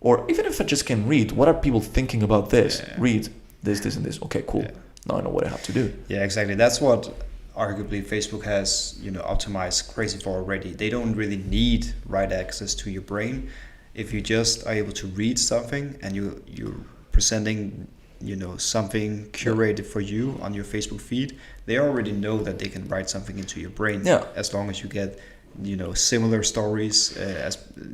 Or even if I just can read, what are people thinking about this? Yeah. Read this, and this. Okay, cool. Yeah. Now I know what I have to do. Yeah, exactly. That's what arguably Facebook has, optimized crazy for already. They don't really need write access to your brain. If you just are able to read something and you're presenting, something curated for you on your Facebook feed, they already know that they can write something into your brain. Yeah. As long as you get, similar stories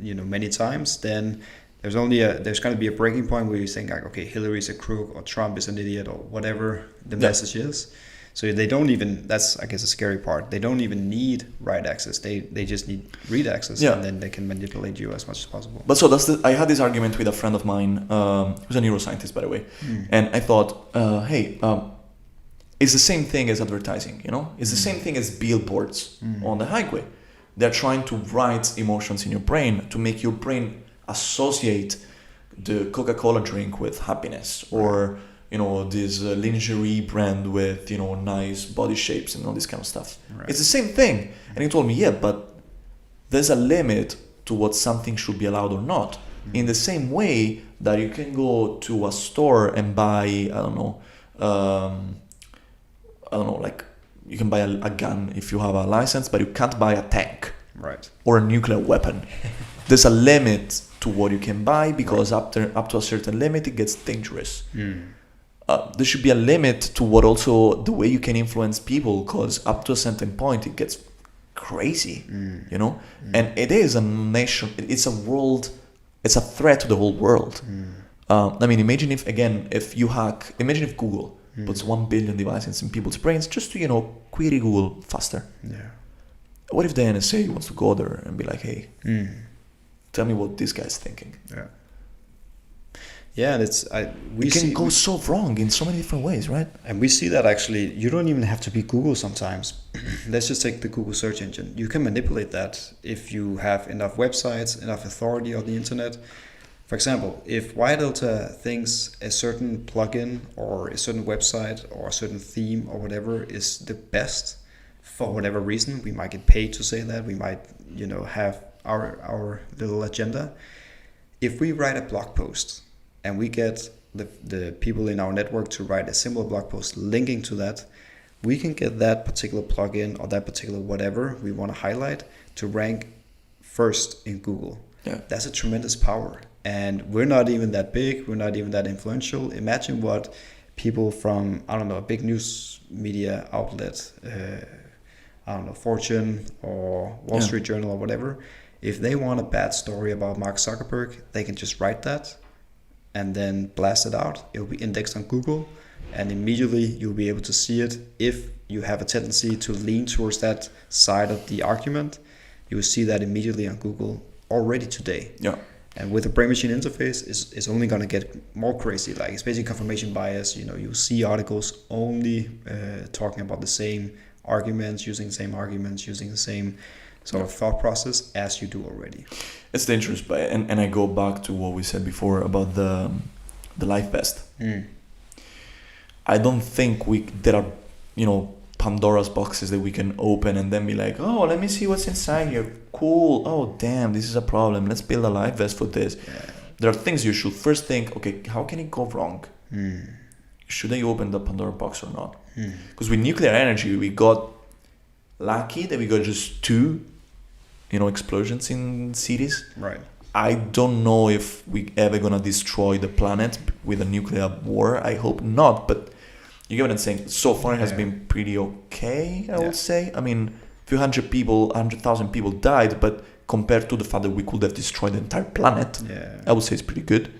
many times, then there's going to be a breaking point where you think like, okay, Hillary's a crook or Trump is an idiot or whatever the message is. So they don't even, that's I guess a scary part. They don't even need write access. They just need read access, and then they can manipulate you as much as possible. But so I had this argument with a friend of mine, who's a neuroscientist, by the way, and I thought, hey, it's the same thing as advertising, It's the same thing as billboards on the highway. They're trying to write emotions in your brain to make your brain associate the Coca-Cola drink with happiness, or this lingerie brand with nice body shapes and all this kind of stuff. Right. It's the same thing. And he told me, yeah, but there's a limit to what something should be allowed or not. In the same way that you can go to a store and buy, like you can buy a gun if you have a license, but you can't buy a tank, right, or a nuclear weapon. There's a limit to what you can buy, because up to a certain limit it gets dangerous. There should be a limit to what also the way you can influence people, because up to a certain point it gets crazy, and it is a nation, it's a world, it's a threat to the whole world. Imagine if Google puts 1 billion devices in people's brains just to query Google faster. What if the NSA wants to go there and be like, hey, tell me what this guy's thinking? We can go so wrong in so many different ways, right? And we see that actually, you don't even have to be Google sometimes. Let's just take the Google search engine. You can manipulate that if you have enough websites, enough authority on the internet. For example, if Delta thinks a certain plugin or a certain website or a certain theme or whatever is the best for whatever reason, we might get paid to say that. We might, have our little agenda. If we write a blog post and we get the people in our network to write a similar blog post linking to that, we can get that particular plugin or that particular whatever we want to highlight to rank first in Google. That's a tremendous power. And we're not even that big. We're not even that influential. Imagine what people from, a big news media outlet, Fortune or Wall Street Journal or whatever, if they want a bad story about Mark Zuckerberg, they can just write that and then blast it out. It will be indexed on Google, and immediately you'll be able to see it. If you have a tendency to lean towards that side of the argument, you will see that immediately on Google already today. And with the brain machine interface, it's only going to get more crazy. Like, it's basically confirmation bias. You see articles only talking about the same arguments, using the same arguments, using the same sort of thought process as you do already. It's dangerous, but and I go back to what we said before about the life vest. I don't think there are Pandora's boxes that we can open and then be like, oh, let me see what's inside here. Cool. Oh, damn, this is a problem. Let's build a life vest for this. There are things you should first think, okay, how can it go wrong? Should I open the Pandora box or not? Because with nuclear energy, we got lucky that we got just 2 explosions in cities. Right. I don't know if we ever gonna destroy the planet with a nuclear war. I hope not, but you get what I'm saying. So far it has been pretty okay, I would say. I mean, a few 100,000 people died, but compared to the fact that we could have destroyed the entire planet, I would say it's pretty good.